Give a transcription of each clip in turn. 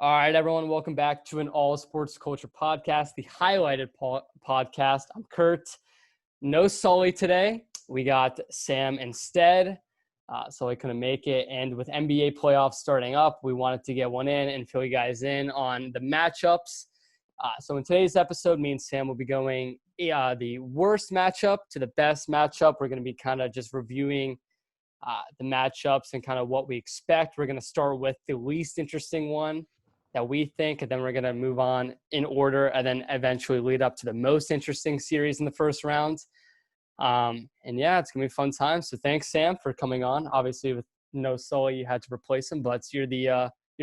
All right, everyone, welcome back to an all sports culture podcast, the highlighted podcast. I'm Kurt. No Sully today. We got Sam instead. Sully couldn't make it. And with NBA playoffs starting up, we wanted to get one in and fill you guys in on the matchups. So in today's episode, me and Sam will be going the worst matchup to the best matchup. We're going to be kind of just reviewing the matchups and kind of what we expect. We're going to start with the least interesting one that we think, and then we're going to move on in order and then eventually lead up to the most interesting series in the first round. And yeah, it's going to be a fun time. So thanks, Sam, for coming on. Obviously, with no Sully, you had to replace him, but you're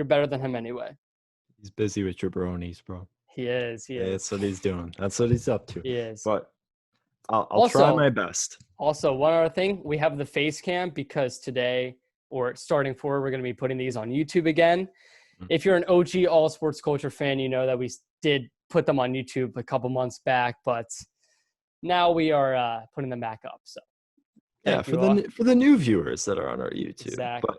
better than him anyway. He's busy with jabronis, bro. He is. That's what he's doing. That's what he's up to. He is. But I'll try my best. Also, one other thing, we have the face cam because today, or starting forward, we're going to be putting these on YouTube again. If you're an OG all sports culture fan, you know that we did put them on YouTube a couple months back, but now we are putting them back up. So yeah, for the new viewers that are on our YouTube. Exactly.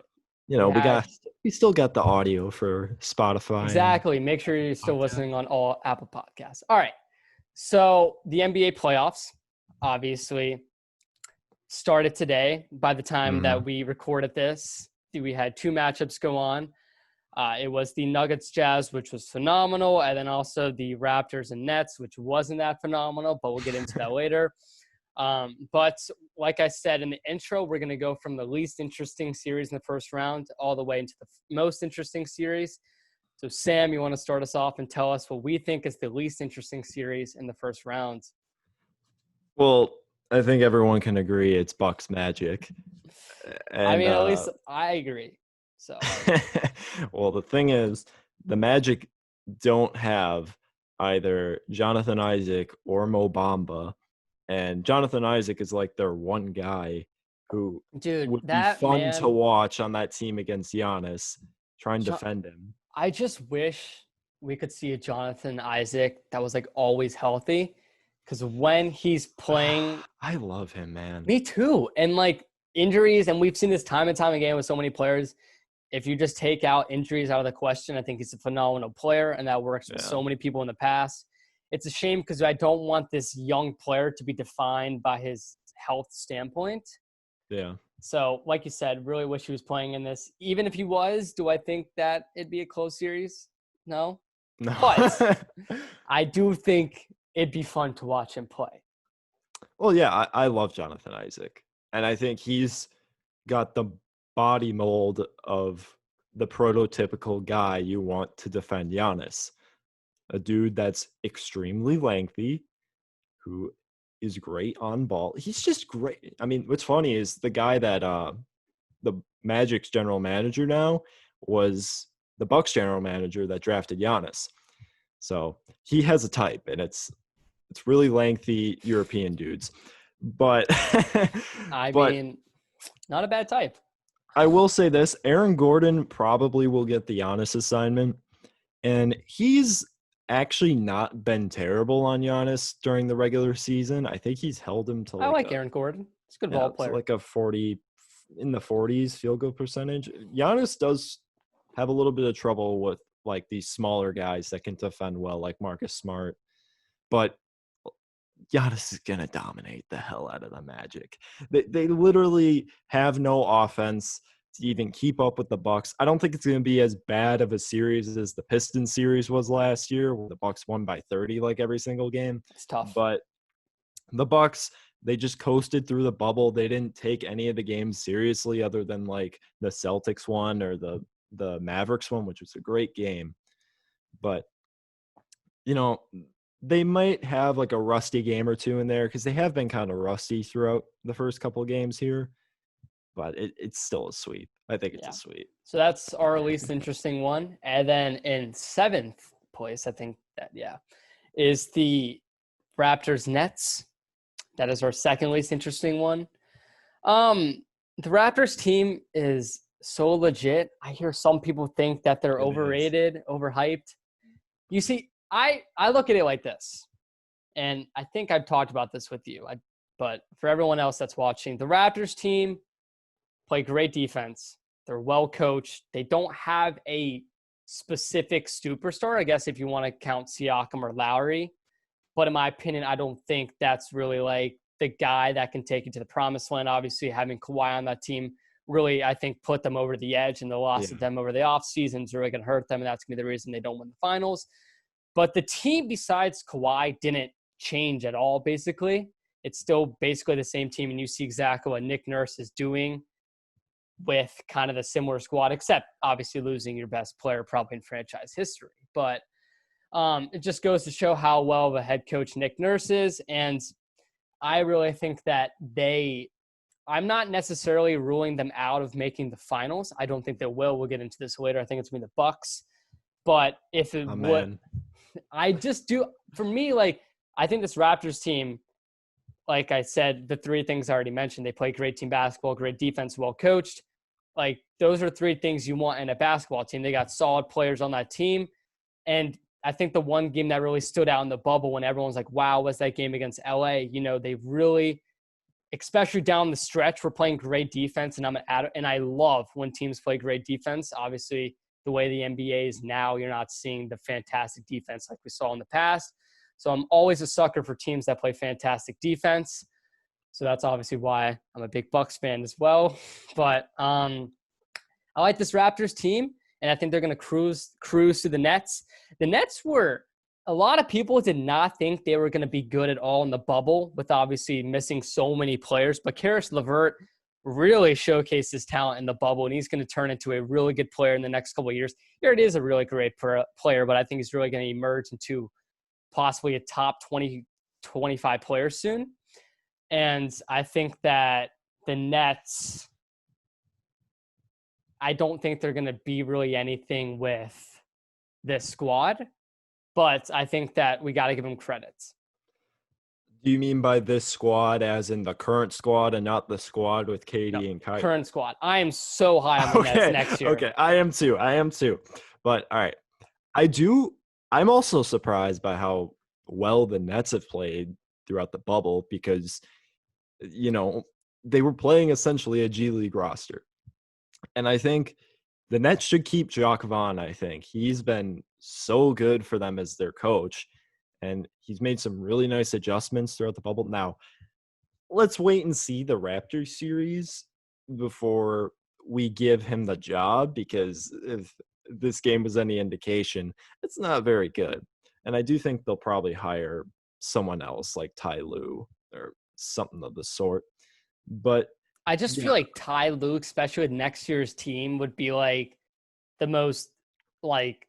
But we still got the audio for Spotify. Exactly. Make sure you're still listening on all Apple Podcasts. All right. So the NBA playoffs obviously started today. By the time that we recorded this, we had two matchups go on. It was the Nuggets Jazz, which was phenomenal, and then also the Raptors and Nets, which wasn't that phenomenal, but we'll get into that later. But like I said in the intro, we're going to go from the least interesting series in the first round all the way into the most interesting series. So Sam, you want to start us off and tell us what we think is the least interesting series in the first round? Well, I think everyone can agree it's Bucks Magic. And, at least I agree. So, well, the thing is, the Magic don't have either Jonathan Isaac or Mo Bamba, and Jonathan Isaac is like their one guy who would be fun to watch on that team against Giannis. Try and defend him. I just wish we could see a Jonathan Isaac that was like always healthy, because when he's playing, I love him, man. Me too, and like injuries, and we've seen this time and time again with so many players. If you just take out injuries out of the question, I think he's a phenomenal player, and that works with so many people in the past. It's a shame because I don't want this young player to be defined by his health standpoint. Yeah. So, like you said, really wish he was playing in this. Even if he was, do I think that it'd be a close series? No. But I do think it'd be fun to watch him play. Well, yeah, I love Jonathan Isaac, and I think he's got the body mold of the prototypical guy you want to defend Giannis. A dude that's extremely lengthy, who is great on ball. He's just great. I mean, what's funny is the guy that the Magic's general manager now was the Bucks general manager that drafted Giannis. So he has a type, and it's really lengthy European dudes. But I mean, not a bad type. I will say this, Aaron Gordon probably will get the Giannis assignment, and he's actually not been terrible on Giannis during the regular season. I think he's held him to I like Aaron Gordon. He's a good ball player. Like a 40 in the 40s field goal percentage. Giannis does have a little bit of trouble with like these smaller guys that can defend well, like Marcus Smart, but Giannis is going to dominate the hell out of the Magic. They literally have no offense to even keep up with the Bucks. I don't think it's going to be as bad of a series as the Pistons series was last year, where the Bucks won by 30 like every single game. It's tough. But the Bucks, they just coasted through the bubble. They didn't take any of the games seriously other than like the Celtics one or the Mavericks one, which was a great game. But, they might have like a rusty game or two in there because they have been kind of rusty throughout the first couple of games here. But it's still a sweep. I think it's a sweep. So that's our least interesting one. And then in seventh place, I think that, is the Raptors Nets. That is our second least interesting one. The Raptors team is so legit. I hear some people think that they're overrated, overhyped. You see, I look at it like this, and I think I've talked about this with you, but for everyone else that's watching, the Raptors team play great defense. They're well coached. They don't have a specific superstar, I guess, if you want to count Siakam or Lowry. But in my opinion, I don't think that's really like the guy that can take you to the promised land. Obviously, having Kawhi on that team really, I think, put them over the edge, and the loss of them over the offseason is really going to hurt them, and that's going to be the reason they don't win the finals. But the team besides Kawhi didn't change at all, basically. It's still basically the same team, and you see exactly what Nick Nurse is doing with kind of a similar squad, except obviously losing your best player probably in franchise history. But it just goes to show how well of a head coach Nick Nurse is, and I really think that I'm not necessarily ruling them out of making the finals. I don't think they will. We'll get into this later. I think it's going to be the Bucks. But if it would, I just do, for me, like, I think this Raptors team, like I said, the three things I already mentioned, they play great team basketball, great defense, well coached. Like, those are three things you want in a basketball team. They got solid players on that team. And I think the one game that really stood out in the bubble when everyone's like, wow, was that game against LA? You know, they really, especially down the stretch, were playing great defense. And I love when teams play great defense. Obviously, the way the NBA is now, you're not seeing the fantastic defense like we saw in the past. So I'm always a sucker for teams that play fantastic defense. So that's obviously why I'm a big Bucks fan as well. But I like this Raptors team, and I think they're going to cruise to the Nets. The Nets were – a lot of people did not think they were going to be good at all in the bubble with obviously missing so many players. But Karis LeVert really showcased his talent in the bubble, and he's going to turn into a really good player in the next couple of years. He already is a really great player, but I think he's really going to emerge into possibly a top 20, 25 player soon. And I think that the Nets, I don't think they're going to be really anything with this squad, but I think that we got to give them credit. Do you mean by this squad as in the current squad and not the squad with Katie and Kyrie? Current squad. I am so high on the Nets next year. Okay, I am too. But all right, I'm also surprised by how well the Nets have played throughout the bubble because, you know, they were playing essentially a G League roster. And I think the Nets should keep Jacques Vaughn, I think. He's been so good for them as their coach, and he's made some really nice adjustments throughout the bubble. Now, let's wait and see the Raptors series before we give him the job, because if this game was any indication, it's not very good. And I do think they'll probably hire someone else like Ty Lue or something of the sort. But I just feel like Ty Lue, especially with next year's team, would be like the most like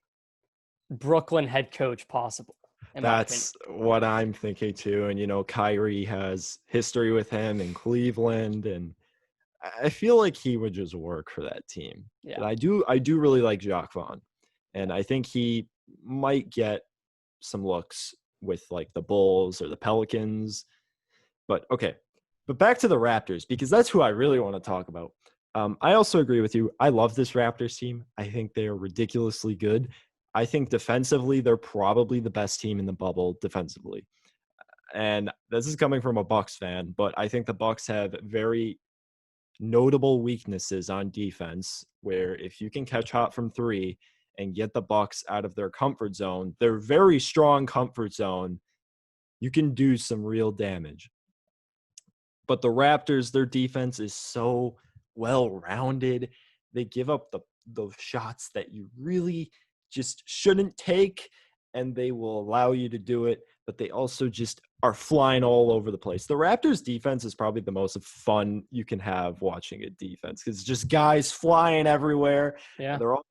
Brooklyn head coach possible. That's what I'm thinking too. And, you know, Kyrie has history with him in Cleveland, and I feel like he would just work for that team. Yeah. And I do really like Jacques Vaughn, and I think he might get some looks with like the Bulls or the Pelicans. But okay. But back to the Raptors, because that's who I really want to talk about. I also agree with you. I love this Raptors team. I think they are ridiculously good. I think defensively, they're probably the best team in the bubble defensively. And this is coming from a Bucks fan, but I think the Bucks have very notable weaknesses on defense, where if you can catch hot from three and get the Bucks out of their comfort zone, their very strong comfort zone, you can do some real damage. But the Raptors, their defense is so well-rounded. They give up the shots that you really just shouldn't take, and they will allow you to do it, but they also just are flying all over the place. The Raptors defense is probably the most fun you can have watching a defense, because it's just guys flying everywhere. Yeah. They're all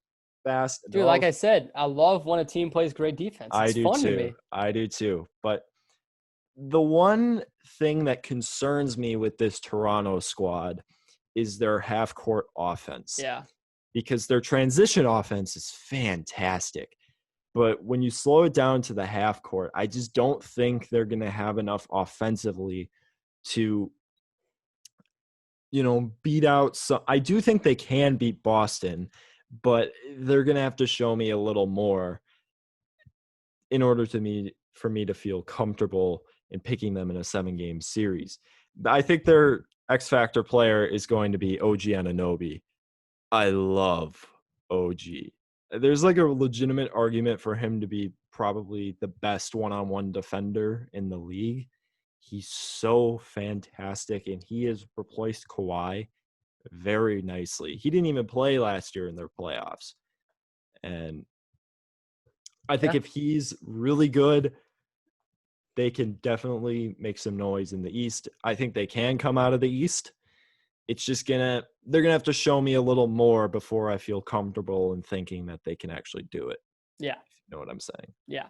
fast. Dude, like I said, I love when a team plays great defense. It's fun to me. I do too. But the one thing that concerns me with this Toronto squad is their half-court offense. Yeah. Because their transition offense is fantastic. But when you slow it down to the half court, I just don't think they're going to have enough offensively to, you know, beat out some. I do think they can beat Boston, but they're going to have to show me a little more in order for me to feel comfortable in picking them in a 7-game series. I think their X factor player is going to be OG Anunoby. I love OG. there's like a legitimate argument for him to be probably the best one-on-one defender in the league. He's so fantastic, and he has replaced Kawhi very nicely. He didn't even play last year in their playoffs. And I think if he's really good, they can definitely make some noise in the East. I think they can come out of the East. It's just they're gonna have to show me a little more before I feel comfortable in thinking that they can actually do it. Yeah. If you know what I'm saying? Yeah.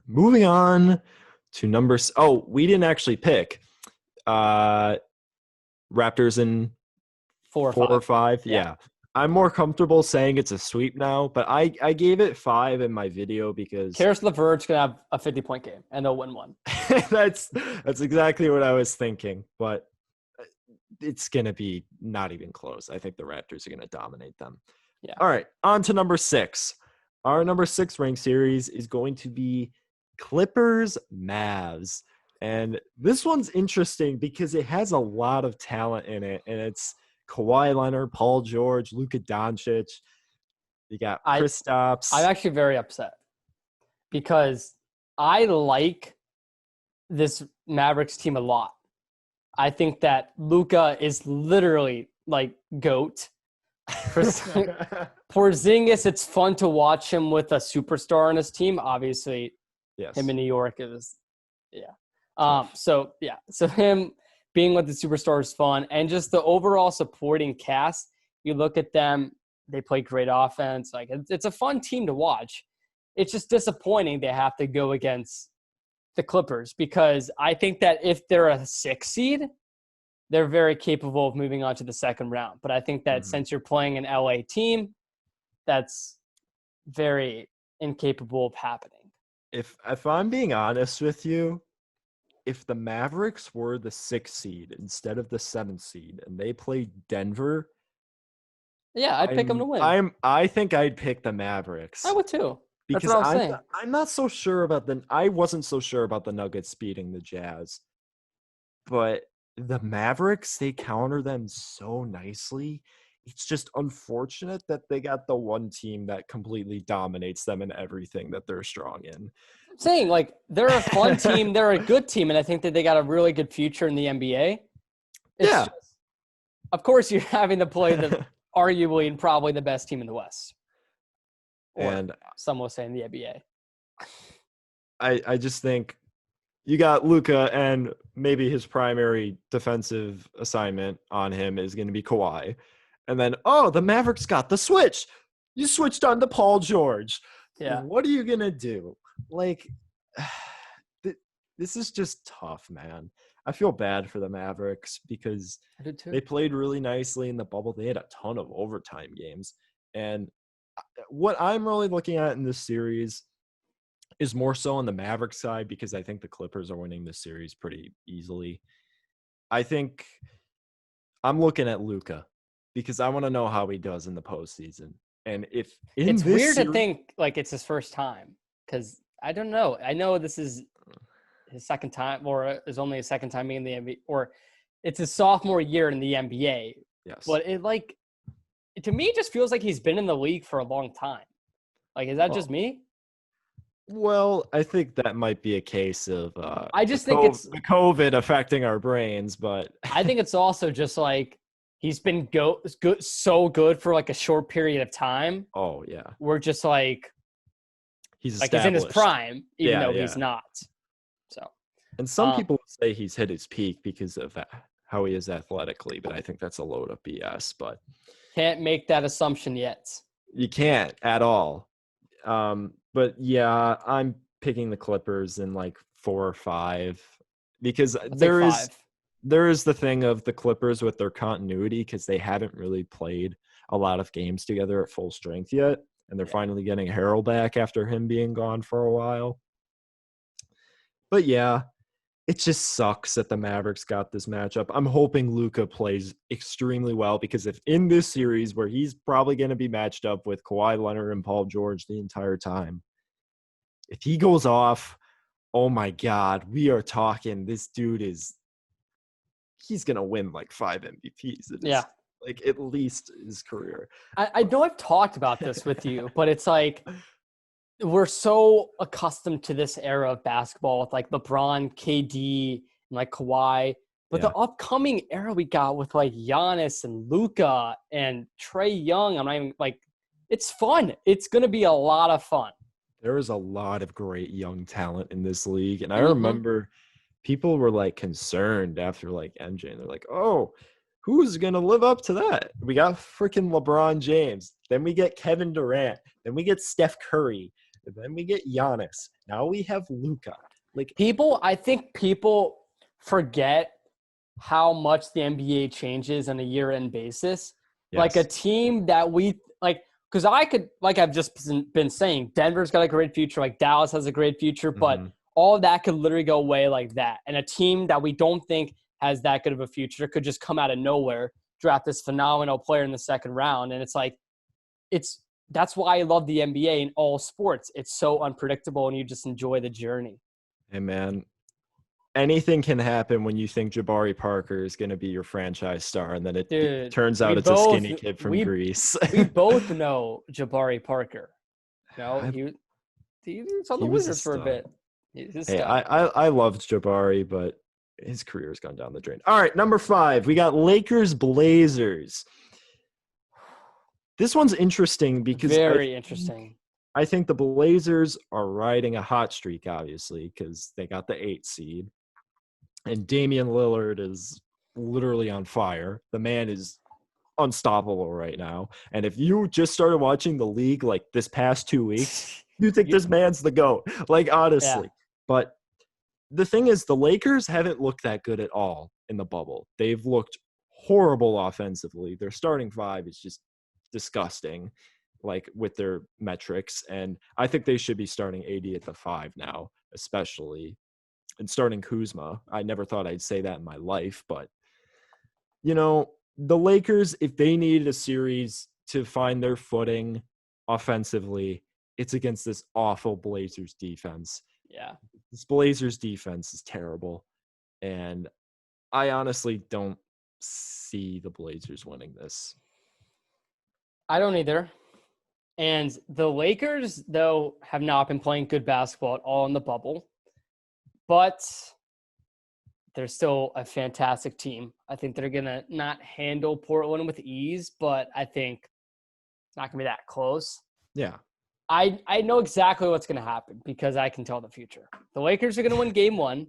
Moving on to we didn't actually pick Raptors in 4 or 5. Yeah. I'm more comfortable saying it's a sweep now, but I gave it 5 in my video because Karis LeVert's gonna have a 50-point game and they'll win one. that's exactly what I was thinking, but it's gonna be not even close. I think the Raptors are gonna dominate them. Yeah. All right, on to number 6. Our number 6 ranked series is going to be Clippers Mavs. And this one's interesting because it has a lot of talent in it, and it's Kawhi Leonard, Paul George, Luka Doncic. You got Kristaps. I'm actually very upset because I like this Mavericks team a lot. I think that Luka is literally like GOAT. Porzingis, it's fun to watch him with a superstar on his team. Obviously, yes. Him in New York is, So him being with the superstar is fun, and just the overall supporting cast. You look at them; they play great offense. Like it's a fun team to watch. It's just disappointing they have to go against the Clippers because I think that if they're a 6 seed, they're very capable of moving on to the second round. But I think that since you're playing an LA team, that's very incapable of happening. If I'm being honest with you, if the Mavericks were the 6th seed instead of the 7th seed and they played Denver, I'd pick them to win. I think I'd pick the Mavericks. I would too. Because that's what I'm saying. I'm not so sure about I wasn't so sure about the Nuggets beating the Jazz. But the Mavericks, they counter them so nicely. It's just unfortunate that they got the one team that completely dominates them in everything that they're strong in. I'm saying, like, they're a fun team. They're a good team, and I think that they got a really good future in the NBA. Just, of course, you're having to play the arguably and probably the best team in the West. Or some will say in the NBA. I just think you got Luka, and maybe his primary defensive assignment on him is going to be Kawhi. And then, the Mavericks got the switch. You switched on to Paul George. Yeah. What are you going to do? Like, this is just tough, man. I feel bad for the Mavericks because I did too. They played really nicely in the bubble. They had a ton of overtime games. And what I'm really looking at in this series is more so on the Mavericks side because I think the Clippers are winning this series pretty easily. I think I'm looking at Luka because I want to know how he does in the postseason. And if it's weird to think like it's his first time because I don't know. I know this is his second time or is only his second time being in the NBA or it's his sophomore year in the NBA. Yes. But to me, it just feels like he's been in the league for a long time. Like, is that just me? Well, I think that might be a case of I just think it's the COVID affecting our brains, but I think it's also just like he's been so good for like a short period of time. Oh yeah, we're just like he's in his prime, even though he's not. So, and some people say he's hit his peak because of how he is athletically, but I think that's a load of BS. But can't make that assumption yet. You can't at all. But yeah, I'm picking the Clippers in like 4 or 5 because there is the thing of the Clippers with their continuity because they haven't really played a lot of games together at full strength yet. And they're finally getting Harrell back after him being gone for a while. But yeah, it just sucks that the Mavericks got this matchup. I'm hoping Luka plays extremely well because if in this series where he's probably going to be matched up with Kawhi Leonard and Paul George the entire time, if he goes off, oh my God, we are talking. This dude he's going to win like 5 MVPs. Like at least his career. I know I've talked about this with you, but it's like we're so accustomed to this era of basketball with like LeBron, KD, and like Kawhi. But the upcoming era we got with like Giannis and Luka and Trae Young, I'm not even like, it's fun. It's going to be a lot of fun. There is a lot of great young talent in this league. And I remember people were like concerned after like MJ, and they're like, oh, who's going to live up to that? We got freaking LeBron James. Then we get Kevin Durant. Then we get Steph Curry. And then we get Giannis. Now we have Luka. Like I think people forget how much the NBA changes on a year-end basis. Yes. Like a team that we like, because I could, like I've just been saying, Denver's got a great future. Like Dallas has a great future, but all of that could literally go away like that. And a team that we don't think has that good of a future could just come out of nowhere, draft this phenomenal player in the second round. And it's like, that's why I love the NBA in all sports. It's so unpredictable, and you just enjoy the journey. Hey, man, anything can happen when you think Jabari Parker is going to be your franchise star, and then it turns out it's a skinny kid from Greece. We both know Jabari Parker. No, he was on the Wizards for a bit. Hey, I loved Jabari, but his career has gone down the drain. All right, number 5, we got Lakers Blazers. This one's interesting because very interesting. I think the Blazers are riding a hot streak, obviously, because they got the 8th seed. And Damian Lillard is literally on fire. The man is unstoppable right now. And if you just started watching the league like this past 2 weeks, you think this man's the GOAT. Like, honestly. Yeah. But the thing is, the Lakers haven't looked that good at all in the bubble. They've looked horrible offensively. Their starting 5 is just disgusting, like with their metrics. And I think they should be starting AD at the 5 now, especially. And starting Kuzma. I never thought I'd say that in my life, but you know, the Lakers, if they needed a series to find their footing offensively, it's against this awful Blazers defense. Yeah. This Blazers defense is terrible. And I honestly don't see the Blazers winning this. I don't either. And the Lakers, though, have not been playing good basketball at all in the bubble. But they're still a fantastic team. I think they're going to not handle Portland with ease, but I think it's not going to be that close. Yeah. I know exactly what's going to happen because I can tell the future. The Lakers are going to win game 1.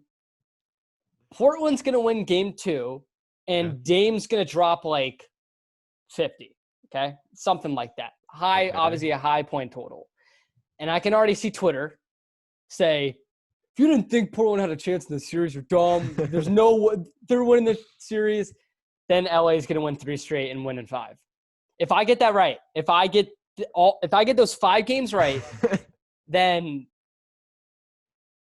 Portland's going to win game 2. And Dame's going to drop like 50. Okay? Something like that. Obviously a high point total. And I can already see Twitter say, if you didn't think Portland had a chance in this series, you're dumb. There's no – they're winning the series. Then LA is going to win 3 straight and win in 5. If I get that right, if I get those 5 games right, then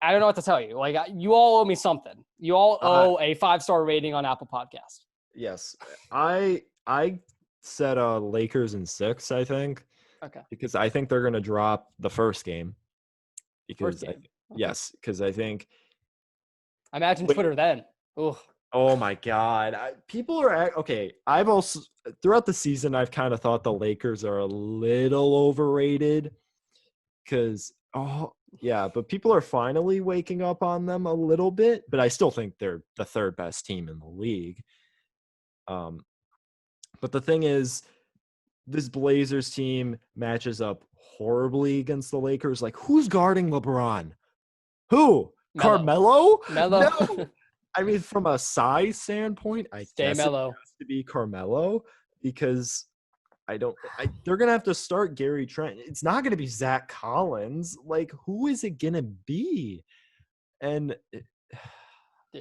I don't know what to tell you. Like, you all owe me something. You all owe a 5-star rating on Apple Podcast. Yes. I said Lakers in 6, I think. Okay. Because I think they're going to drop the first game. Because yes, because I think. I imagine Twitter then. Ooh. Oh my God! People are okay. I've also throughout the season, I've kind of thought the Lakers are a little overrated. Because but people are finally waking up on them a little bit. But I still think they're the 3rd best team in the league. But the thing is, this Blazers team matches up horribly against the Lakers. Like, who's guarding LeBron? Who? Carmelo? Melo. No. I mean, from a size standpoint, I guess Melo. It has to be Carmelo because they're going to have to start Gary Trent. It's not going to be Zach Collins. Like, who is it going to be? And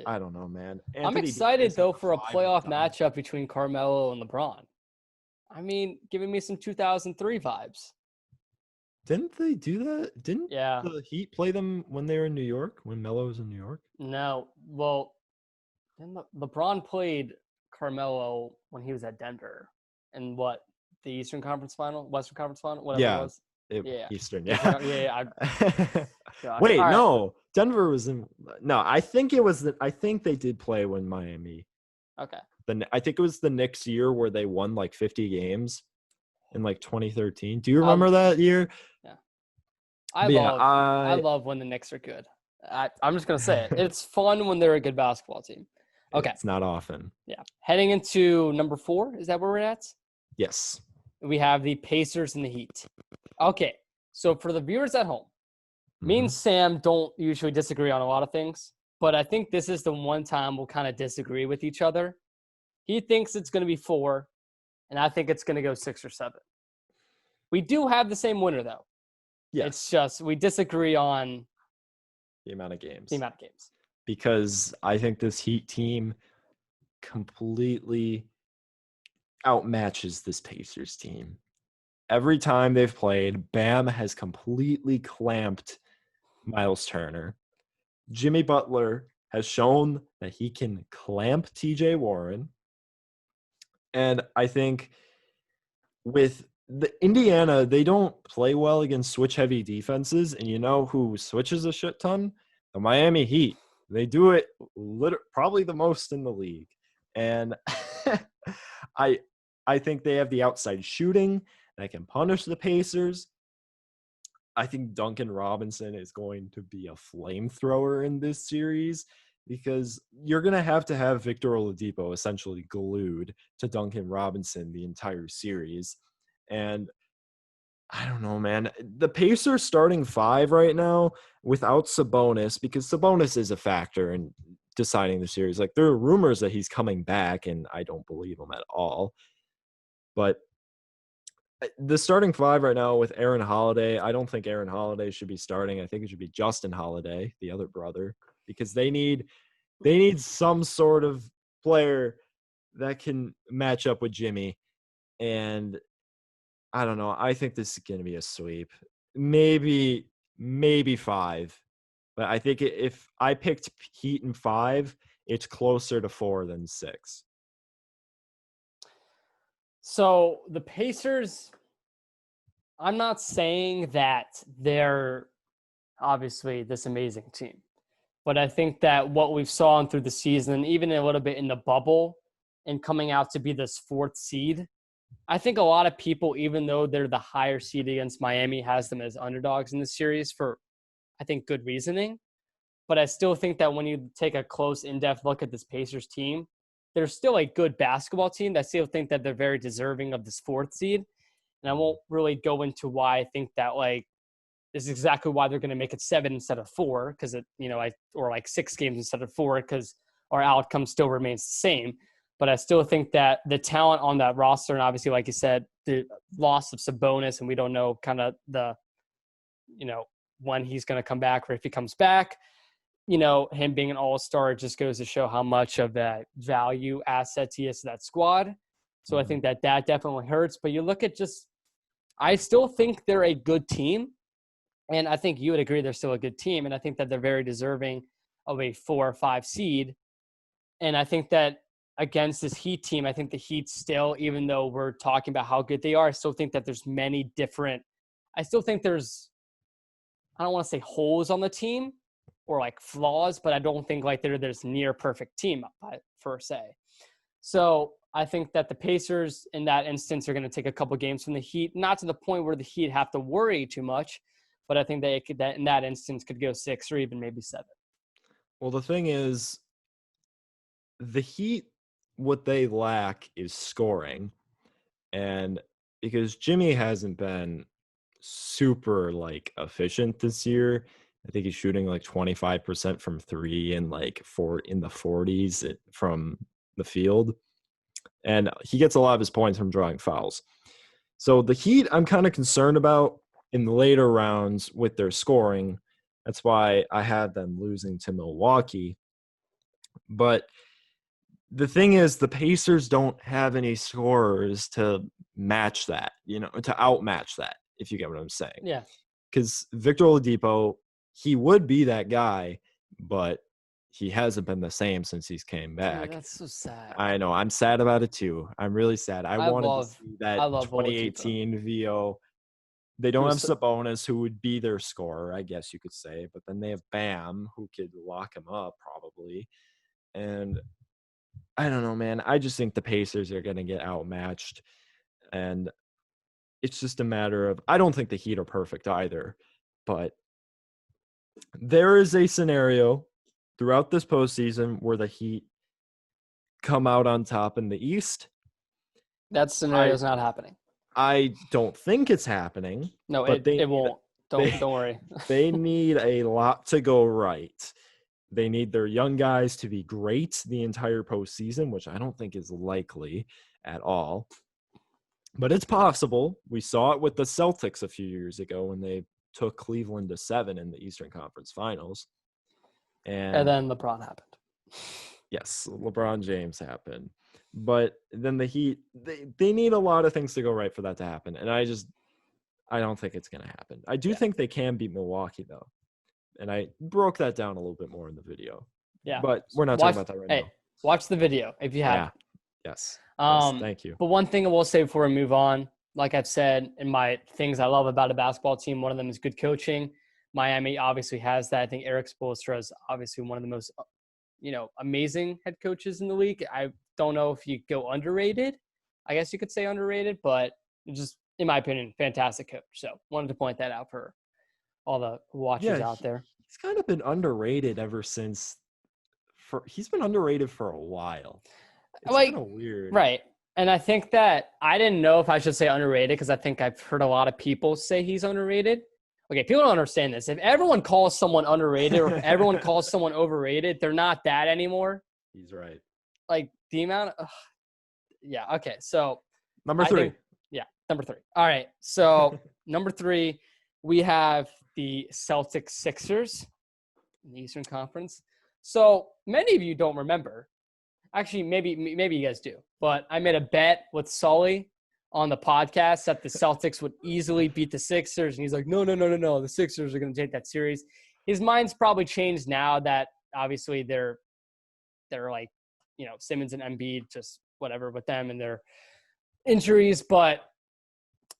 I don't know, man. I'm excited, though, for a playoff matchup between Carmelo and LeBron. I mean, giving me some 2003 vibes. Didn't they do that? Didn't the Heat play them when they were in New York, when Melo was in New York? No. Well, LeBron played Carmelo when he was at Denver. And what? The Eastern Conference Final? Western Conference Final? Whatever it was? Eastern, Wait, no. Denver was in – no, I think it was – I think they did play when Miami. Okay. I think it was the Knicks year where they won like 50 games in like 2013. Do you I, remember that year? yeah. But yeah, I love when the Knicks are good. I'm just gonna say it. It's fun when they're a good basketball team. Okay. It's not often. Yeah. Heading into number 4, is that where we're at? Yes. We have the Pacers and the Heat. Okay. So for the viewers at home, me and Sam don't usually disagree on a lot of things, but I think this is the one time we'll kind of disagree with each other. He thinks it's going to be 4, and I think it's going to go 6 or 7. We do have the same winner, though. Yes. It's just we disagree on the amount of games. Because I think this Heat team completely outmatches this Pacers team. Every time they've played, Bam has completely clamped Miles Turner. Jimmy Butler has shown that he can clamp TJ Warren. And I think with the Indiana, they don't play well against switch-heavy defenses. And you know who switches a shit ton? The Miami Heat. They do it probably the most in the league. And I think they have the outside shooting that can punish the Pacers. I think Duncan Robinson is going to be a flamethrower in this series because you're going to have Victor Oladipo essentially glued to Duncan Robinson the entire series. And I don't know, man. The Pacers starting 5 right now without Sabonis, because Sabonis is a factor in deciding the series. Like, there are rumors that he's coming back, and I don't believe him at all. But the starting 5 right now with Aaron Holiday, I don't think Aaron Holiday should be starting. I think it should be Justin Holiday, the other brother, because they need some sort of player that can match up with Jimmy. And I don't know. I think this is going to be a sweep. Maybe 5. But I think if I picked Heat in 5, it's closer to 4 than 6. So the Pacers, I'm not saying that they're obviously this amazing team, but I think that what we've saw through the season, even a little bit in the bubble and coming out to be this 4th seed, I think a lot of people, even though they're the higher seed against Miami, has them as underdogs in the series for, I think, good reasoning. But I still think that when you take a close, in-depth look at this Pacers team, they're still a good basketball team. I still think that they're very deserving of this 4th seed. And I won't really go into why I think that, like, this is exactly why they're going to make it 7 instead of 4, because or like 6 games instead of 4, because our outcome still remains the same. But I still think that the talent on that roster, and obviously, like you said, the loss of Sabonis, and we don't know kind of when he's going to come back or if he comes back, him being an all-star just goes to show how much of that value asset he is to that squad. So I think that definitely hurts. But you look at I still think they're a good team. And I think you would agree they're still a good team. And I think that they're very deserving of a 4 or 5 seed. And I think that against this Heat team, I think the Heat still, even though we're talking about how good they are, I still think that there's many different – I still think there's – I don't want to say holes on the team or like flaws, but I don't think like there's near perfect team per se. So I think that the Pacers in that instance are going to take a couple games from the Heat, not to the point where the Heat have to worry too much, but I think that in that instance could go 6 or even maybe 7. Well, the thing is, the Heat, what they lack is scoring. And because Jimmy hasn't been super like efficient this year, I think he's shooting like 25% from 3 and like 4 in the 40s from the field. And he gets a lot of his points from drawing fouls. So the Heat, I'm kind of concerned about in the later rounds with their scoring. That's why I had them losing to Milwaukee. But the thing is, the Pacers don't have any scorers to match that, to outmatch that, if you get what I'm saying. Yeah. Because Victor Oladipo, he would be that guy, but he hasn't been the same since he's came back. Dude, that's so sad. I know. I'm sad about it too. I'm really sad. I wanted to see that 2018 Oladipo. VO. They don't have Sabonis, who would be their scorer, I guess you could say. But then they have Bam, who could lock him up probably. And I don't know, man. I just think the Pacers are going to get outmatched. And it's just a matter of, I don't think the Heat are perfect either. But there is a scenario throughout this postseason where the Heat come out on top in the East. That scenario is not happening. I don't think it's happening. No, but it won't. Don't worry. They need a lot to go right. They need their young guys to be great the entire postseason, which I don't think is likely at all. But it's possible. We saw it with the Celtics a few years ago when they took Cleveland to 7 in the Eastern Conference Finals. And then LeBron happened. Yes, LeBron James happened. But then the Heat, they need a lot of things to go right for that to happen. And I don't think it's going to happen. I do think they can beat Milwaukee, though. And I broke that down a little bit more in the video. Yeah. But we're not talking about that right now. Watch the video if you have. Yes. Thank you. But one thing I will say before we move on, like I've said in my things I love about a basketball team, one of them is good coaching. Miami obviously has that. I think Eric Spoelstra is obviously one of the most, amazing head coaches in the league. I don't know if you go underrated. I guess you could say underrated, but just in my opinion, fantastic coach. So wanted to point that out for all the watchers out there. He's kind of been underrated ever since. He's been underrated for a while. It's kind of weird. Right. And I think that I didn't know if I should say underrated because I think I've heard a lot of people say he's underrated. Okay, people don't understand this. If everyone calls someone underrated or if everyone calls someone overrated, they're not that anymore. He's right. Like the amount of yeah, okay. So number 3. Number 3. All right. So number 3, we have the Celtics Sixers in the Eastern Conference. So many of you don't remember. Actually, maybe you guys do. But I made a bet with Sully on the podcast that the Celtics would easily beat the Sixers. And he's like, no. The Sixers are going to take that series. His mind's probably changed now that obviously they're like, Simmons and Embiid, just whatever with them and their injuries. But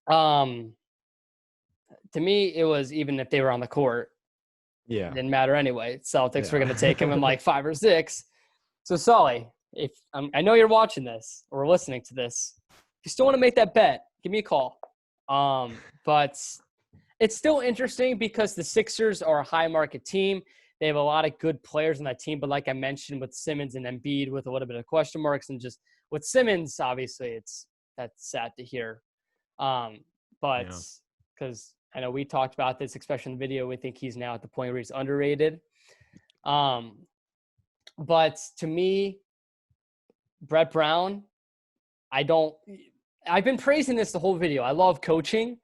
to me, it was even if they were on the court, it didn't matter anyway. Celtics were going to take him in like 5 or 6. So Sully, if I know you're watching this or listening to this, if you still want to make that bet, give me a call. But it's still interesting because the Sixers are a high market team. They have a lot of good players on that team. But like I mentioned with Simmons and Embiid with a little bit of question marks and just with Simmons, obviously that's sad to hear. But because I know we talked about this, especially in the video, we think he's now at the point where he's underrated. But to me, Brett Brown, I've been praising this the whole video. I love coaching,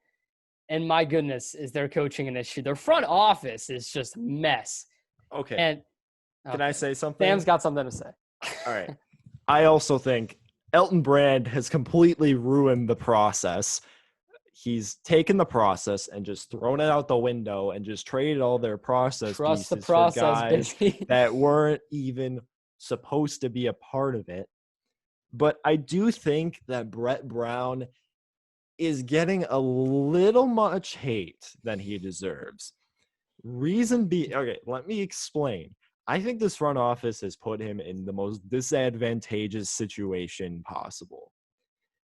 and my goodness, is their coaching an issue. Their front office is just a mess. Okay. And can I say something? Sam's got something to say. All right. I also think Elton Brand has completely ruined the process. He's taken the process and just thrown it out the window and just traded all their process Trust pieces the process, for guys baby. that weren't even supposed to be a part of it. But I do think that Brett Brown is getting a little much hate than he deserves. Reason being, okay, let me explain. I think this front office has put him in the most disadvantageous situation possible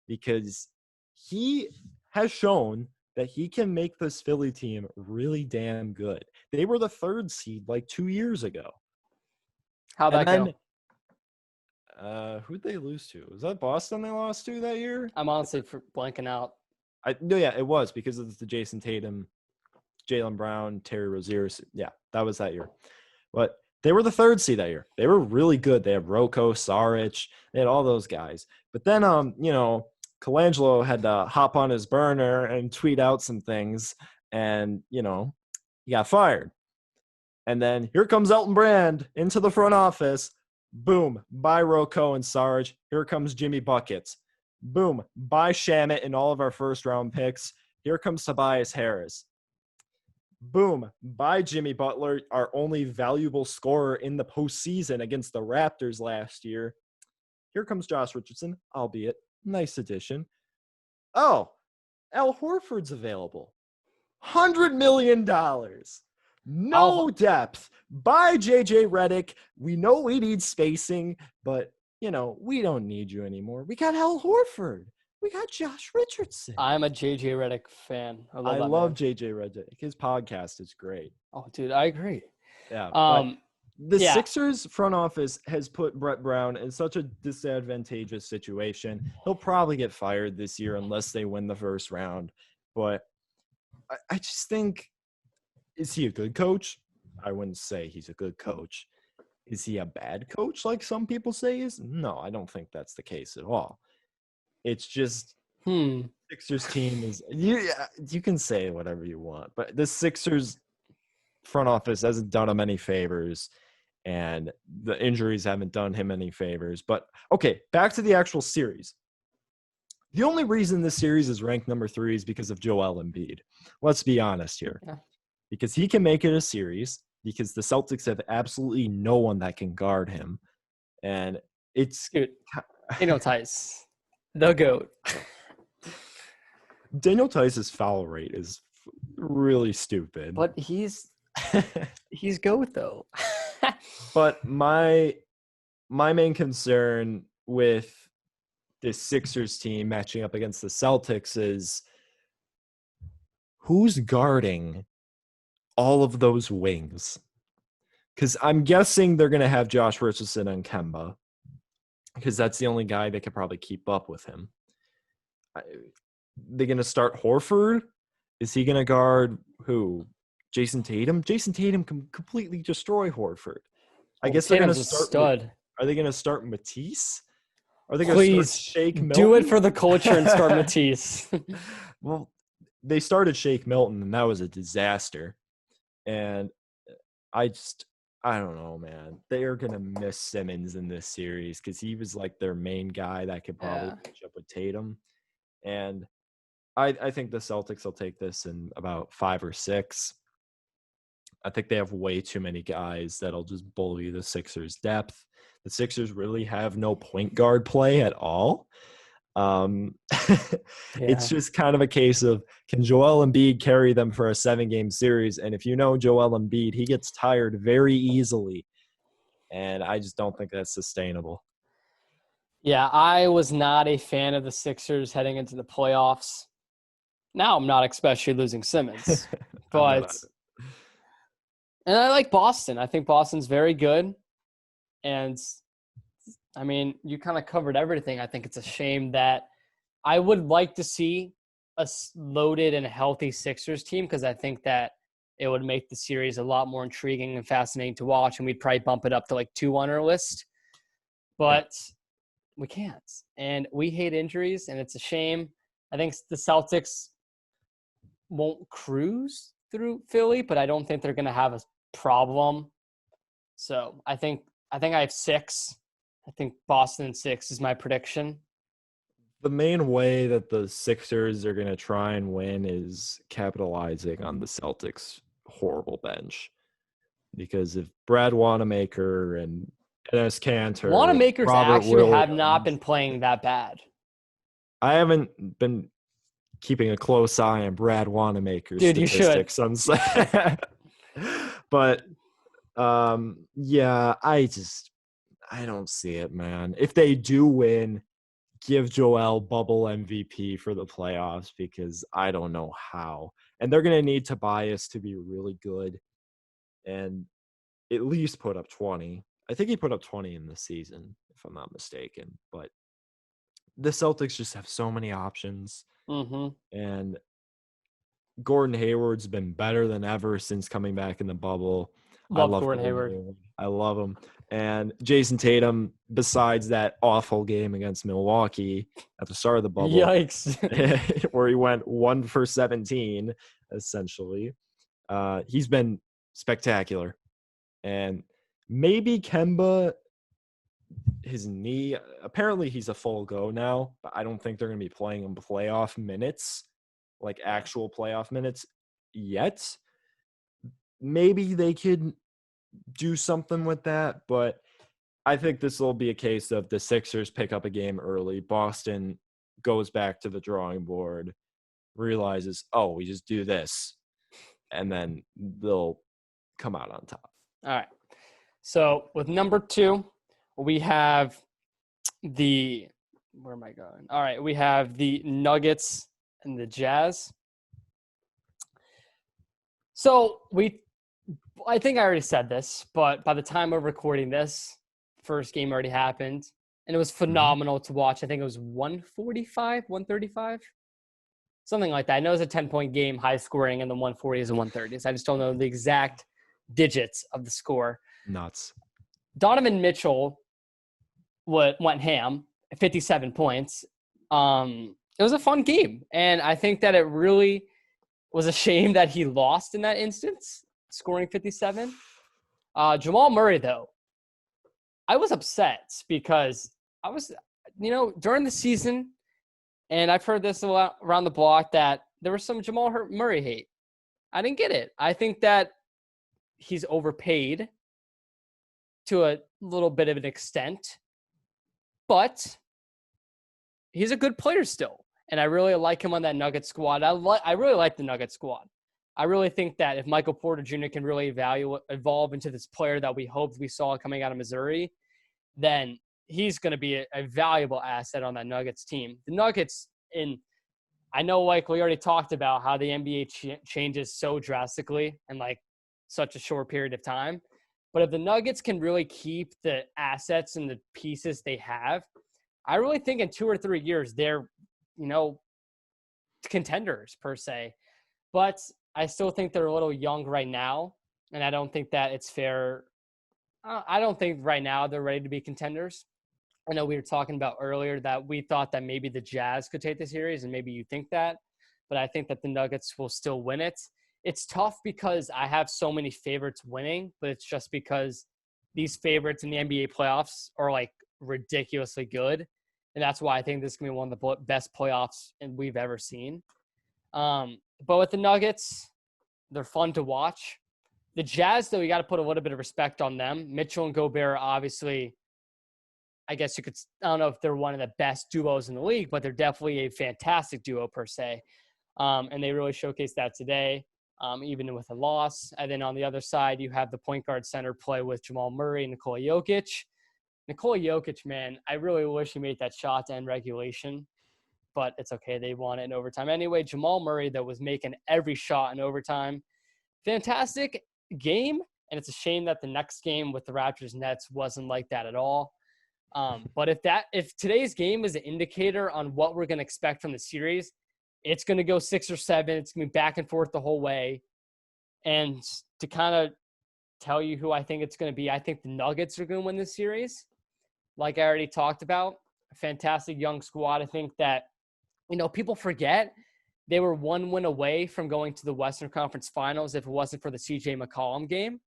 because he has shown that he can make this Philly team really damn good. They were the 3rd seed like 2 years ago. How'd that go? Who'd they lose to? Was that Boston they lost to that year? I'm honestly blanking out. No, yeah, it was because of the Jason Tatum, Jaylen Brown, Terry Rozier. Yeah, that was that year. But they were the 3rd seed that year. They were really good. They had Rocco, Saric. They had all those guys. But then, Colangelo had to hop on his burner and tweet out some things. And, he got fired. And then here comes Elton Brand into the front office. Boom, buy Rocco and Sarge. Here comes Jimmy Buckets. Boom, buy Shamit and all of our first-round picks. Here comes Tobias Harris. Boom, buy Jimmy Butler, our only valuable scorer in the postseason against the Raptors last year. Here comes Josh Richardson, albeit nice addition. Oh, Al Horford's available. $100 million. No depth. Buy JJ Redick. We know we need spacing, but we don't need you anymore. We got Al Horford. We got Josh Richardson. I'm a JJ Redick fan. I love man. JJ Redick. His podcast is great. Oh, dude, I agree. Yeah. But the Sixers front office has put Brett Brown in such a disadvantageous situation. He'll probably get fired this year unless they win the first round. But I just think, is he a good coach? I wouldn't say he's a good coach. Is he a bad coach like some people say he is? No, I don't think that's the case at all. It's just Sixers team is you can say whatever you want, but the Sixers front office hasn't done him any favors, and the injuries haven't done him any favors. But okay, back to the actual series. The only reason this series is ranked number 3 is because of Joel Embiid. Let's be honest here. Yeah. Because he can make it a series, because the Celtics have absolutely no one that can guard him. And it's... Dude, Daniel Tice, the GOAT. Daniel Tice's foul rate is really stupid. But he's GOAT, though. But my main concern with this Sixers team matching up against the Celtics is who's guarding all of those wings? Because I'm guessing they're going to have Josh Richardson and Kemba, because that's the only guy that could probably keep up with him. They're going to start Horford? Is he going to guard who? Jason Tatum? Jason Tatum can completely destroy Horford. I guess they're going to start. Stud. Are they going to start Matisse? Are they going to start Shake Milton? Do it for the culture and start Matisse. Well, they started Shake Milton, and that was a disaster. And I don't know, man. They are going to miss Simmons in this series because he was like their main guy that could probably catch up with Tatum. And I think the Celtics will take this in about 5 or 6. I think they have way too many guys that'll just bully the Sixers' depth. The Sixers really have no point guard play at all. It's just kind of a case of, can Joel Embiid carry them for a 7-game series? And if you know Joel Embiid, he gets tired very easily. And I just don't think that's sustainable. Yeah, I was not a fan of the Sixers heading into the playoffs. Now I'm not, especially losing Simmons. But and I like Boston. I think Boston's very good. And I mean, you kind of covered everything. I think it's a shame that I would like to see a loaded and healthy Sixers team, because I think that it would make the series a lot more intriguing and fascinating to watch, and we'd probably bump it up to like 2 on our list. But we can't. And we hate injuries, and it's a shame. I think the Celtics won't cruise through Philly, but I don't think they're going to have a problem. So I think I have 6. I think Boston 6 is my prediction. The main way that the Sixers are going to try and win is capitalizing on the Celtics' horrible bench. Because if Brad Wanamaker and Enes Kanter, Wanamaker's Robert actually Williams, have not been playing that bad. I haven't been keeping a close eye on Brad Wanamaker's statistics. You should. But yeah, I don't see it, man. If they do win, give Joel bubble MVP for the playoffs, because I don't know how. And they're going to need Tobias to be really good and at least put up 20. I think he put up 20 in the season, if I'm not mistaken. But the Celtics just have so many options. Mm-hmm. And Gordon Hayward's been better than ever since coming back in the bubble. I love Gordon Hayward. I love him. And Jason Tatum, besides that awful game against Milwaukee at the start of the bubble, yikes, where he went 1 for 17, essentially, he's been spectacular. And maybe Kemba, his knee, apparently he's a full go now, but I don't think they're going to be playing him playoff minutes, like actual playoff minutes yet. Maybe they could do something with that, but I think this will be a case of the Sixers pick up a game early. Boston goes back to the drawing board, realizes, oh, we just do this, and then they'll come out on top. All right. So with number 2, we have where am I going? All right, we have the Nuggets and the Jazz. So I think I already said this, but by the time we're recording this, first game already happened, and it was phenomenal to watch. I think it was 145, 135, something like that. I know it was a 10-point game, high scoring, and the 140s and 130s. I just don't know the exact digits of the score. Nuts. Donovan Mitchell went ham, 57 points. It was a fun game, and I think that it really was a shame that he lost in that instance, scoring 57. Jamal Murray, though, I was upset because I was, during the season, and I've heard this a lot around the block, that there was some Jamal Murray hate. I didn't get it. I think that he's overpaid to a little bit of an extent, but he's a good player still. And I really like him on that Nuggets squad. I really like the Nuggets squad. I really think that if Michael Porter Jr. can really evolve into this player that we hoped we saw coming out of Missouri, then he's going to be a valuable asset on that Nuggets team. The Nuggets, I know, like we already talked about how the NBA changes so drastically in like such a short period of time. But if the Nuggets can really keep the assets and the pieces they have, I really think in 2 or 3 years they're, contenders per se. But I still think they're a little young right now, and I don't think that it's fair. I don't think right now they're ready to be contenders. I know we were talking about earlier that we thought that maybe the Jazz could take the series, and maybe you think that, but I think that the Nuggets will still win it. It's tough because I have so many favorites winning, but it's just because these favorites in the NBA playoffs are like ridiculously good. And that's why I think this is going to be one of the best playoffs we've ever seen. But with the Nuggets, they're fun to watch. The Jazz, though, you got to put a little bit of respect on them. Mitchell and Gobert, obviously, I guess I don't know if they're one of the best duos in the league, but they're definitely a fantastic duo per se. And they really showcased that today, even with a loss. And then on the other side, you have the point guard center play with Jamal Murray and Nikola Jokic. Nikola Jokic, man, I really wish he made that shot to end regulation, but it's okay. They won it in overtime. Anyway, Jamal Murray, that was making every shot in overtime. Fantastic game, and it's a shame that the next game with the Raptors Nets wasn't like that at all. But if today's game is an indicator on what we're going to expect from the series, it's going to go 6 or 7. It's going to be back and forth the whole way. And to kind of tell you who I think it's going to be, I think the Nuggets are going to win this series. Like I already talked about, a fantastic young squad. I think that, people forget they were 1 win away from going to the Western Conference Finals if it wasn't for the CJ McCollum game.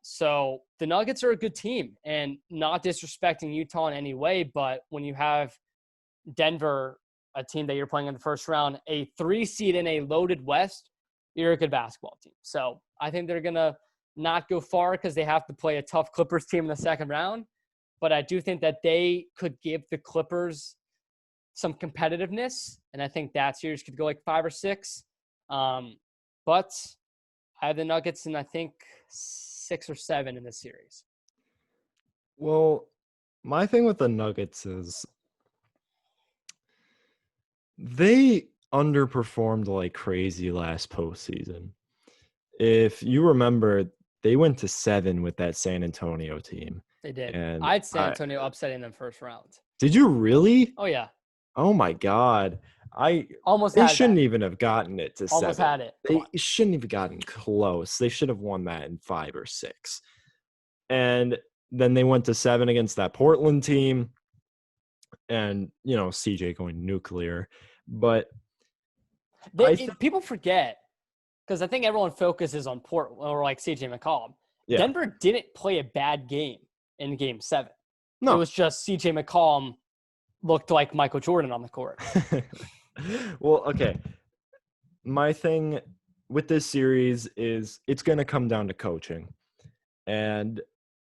So the Nuggets are a good team, and not disrespecting Utah in any way, but when you have Denver, a team that you're playing in the first round, a 3 seed in a loaded West, you're a good basketball team. So I think they're going to not go far because they have to play a tough Clippers team in the second round. But I do think that they could give the Clippers some competitiveness, and I think that series could go like 5 or 6. But I have the Nuggets in, I think, 6 or 7 in this series. Well, my thing with the Nuggets is they underperformed like crazy last postseason. If you remember, they went to 7 with that San Antonio team. They did. And I had San Antonio upsetting them first round. Did you really? Oh, yeah. Oh, my God. They shouldn't even have gotten it to 7. Almost had it. They shouldn't have gotten close. They should have won that in 5 or 6. And then they went to 7 against that Portland team. And, CJ going nuclear. But people forget, because I think everyone focuses on Portland or like CJ McCollum. Yeah. Denver didn't play a bad game in Game 7. No. It was just CJ McCollum looked like Michael Jordan on the court. Well, okay. My thing with this series is it's going to come down to coaching. And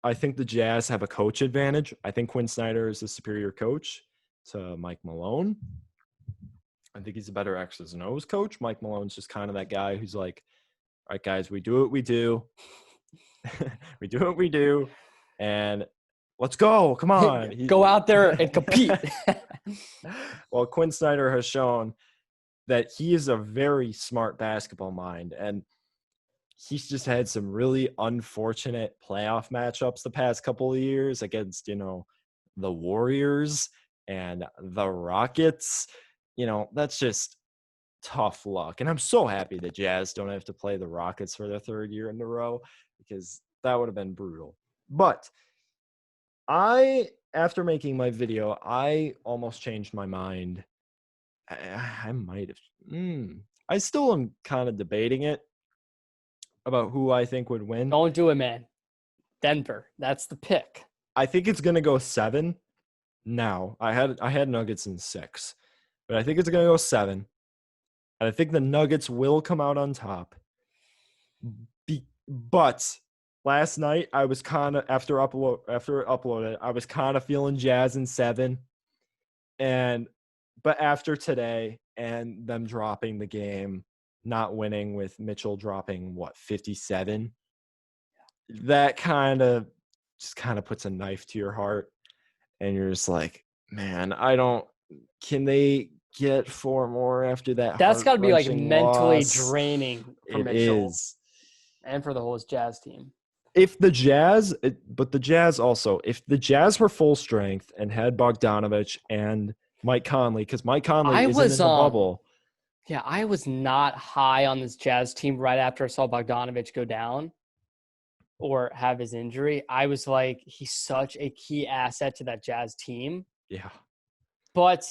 I think the Jazz have a coach advantage. I think Quinn Snyder is a superior coach to Mike Malone. I think he's a better X's and O's coach. Mike Malone's just kind of that guy who's like, all right, guys, we do what we do. We do what we do. And let's go. Come on. Go out there and compete. Well, Quinn Snyder has shown that he is a very smart basketball mind, and he's just had some really unfortunate playoff matchups the past couple of years against, the Warriors and the Rockets. That's just tough luck. And I'm so happy the Jazz don't have to play the Rockets for their third year in a row, because that would have been brutal. But after making my video, I almost changed my mind. I might have. I still am kind of debating it about who I think would win. Don't do it, man. Denver. That's the pick. I think it's going to go 7. Now, I had Nuggets in 6, but I think it's going to go 7. And I think the Nuggets will come out on top. But last night, I was kind of, after it uploaded, I was kind of feeling Jazz in 7. But after today and them dropping the game, not winning with Mitchell dropping, 57? That kind of puts a knife to your heart. And you're just like, man, can they get 4 more after that? That's got to be like mentally loss? Draining for It Mitchell. Is. And for the whole Jazz team. But the Jazz also, if the Jazz were full strength and had Bogdanovich and Mike Conley, because Mike Conley isn't in the bubble. Yeah, I was not high on this Jazz team right after I saw Bogdanovich go down or have his injury. I was like, he's such a key asset to that Jazz team. Yeah. But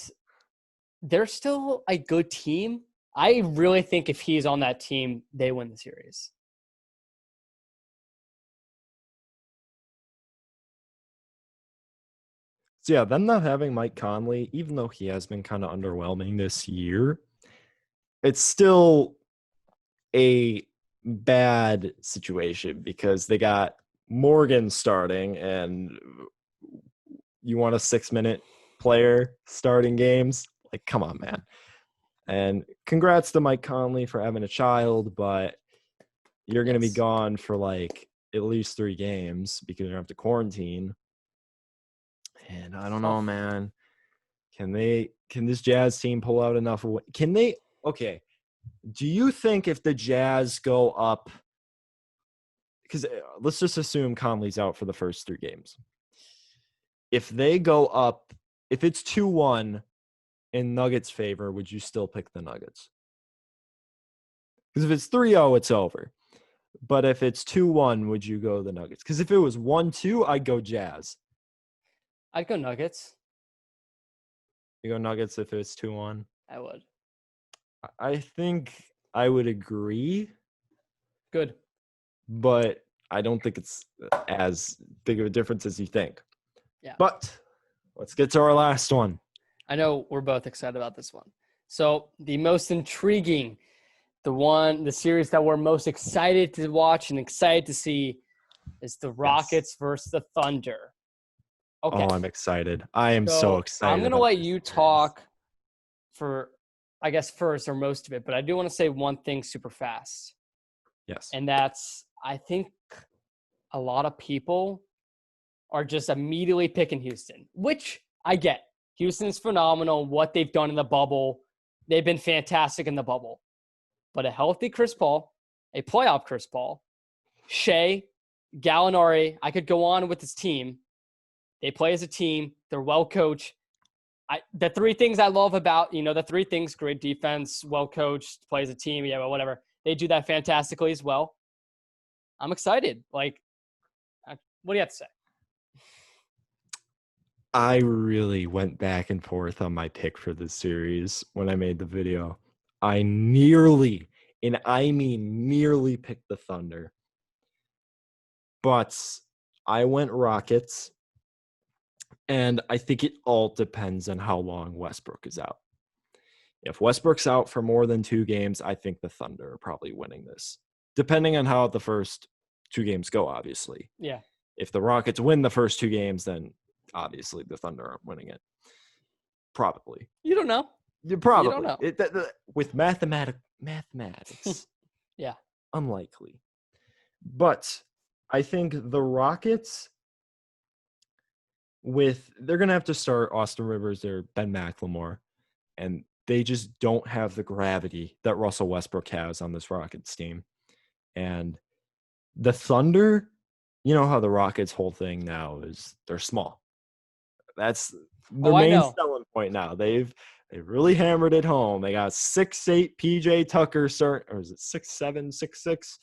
they're still a good team. I really think if he's on that team, they win the series. So yeah, them not having Mike Conley, even though he has been kind of underwhelming this year, it's still a bad situation because they got Morgan starting, and you want a 6-minute player starting games? Like, come on, man. And congrats to Mike Conley for having a child, but you're going to be gone for like at least 3 games because you're going to have to quarantine. And I don't know, man. Can this Jazz team pull out enough? Can they? Okay. Do you think if the Jazz go up, because let's just assume Conley's out for the first 3 games. If they go up, if it's 2-1 in Nuggets' favor, would you still pick the Nuggets? Because if it's 3-0, it's over. But if it's 2-1, would you go the Nuggets? Because if it was 1-2, I'd go Jazz. I'd go Nuggets. You go Nuggets if it's 2-1? I would. I think I would agree. Good. But I don't think it's as big of a difference as you think. Yeah. But let's get to our last one. I know we're both excited about this one. So the most intriguing, the series that we're most excited to watch and excited to see is the Rockets versus the Thunder. Okay. Oh, I'm excited. I am so excited. I'm going to let you talk for, I guess, first or most of it, but I do want to say one thing super fast. Yes. And that's, I think a lot of people are just immediately picking Houston, which I get. Houston's phenomenal. What they've done in the bubble, they've been fantastic in the bubble. But a healthy Chris Paul, a playoff Chris Paul, Shea, Gallinari, I could go on with this team. They play as a team. They're well coached. The 3 things I love about, the 3 things: great defense, well coached, play as a team, whatever. They do that fantastically as well. I'm excited. Like, what do you have to say? I really went back and forth on my pick for this series when I made the video. I nearly, and I mean nearly, picked the Thunder. But I went Rockets. And I think it all depends on how long Westbrook is out. If Westbrook's out for more than 2 games, I think the Thunder are probably winning this. Depending on how the first 2 games go, obviously. Yeah. If the Rockets win the first 2 games, then obviously the Thunder aren't winning it. Probably. You don't know. You probably. You don't know. With mathematics. Yeah. Unlikely. But I think the Rockets, they're going to have to start Austin Rivers or Ben McLemore, and they just don't have the gravity that Russell Westbrook has on this Rockets team. And the Thunder, you know how the Rockets' whole thing now is they're small. That's their I main know. selling point now. They've really hammered it home. They got 6'8" PJ Tucker starting, or is it 6'7", 6'6"?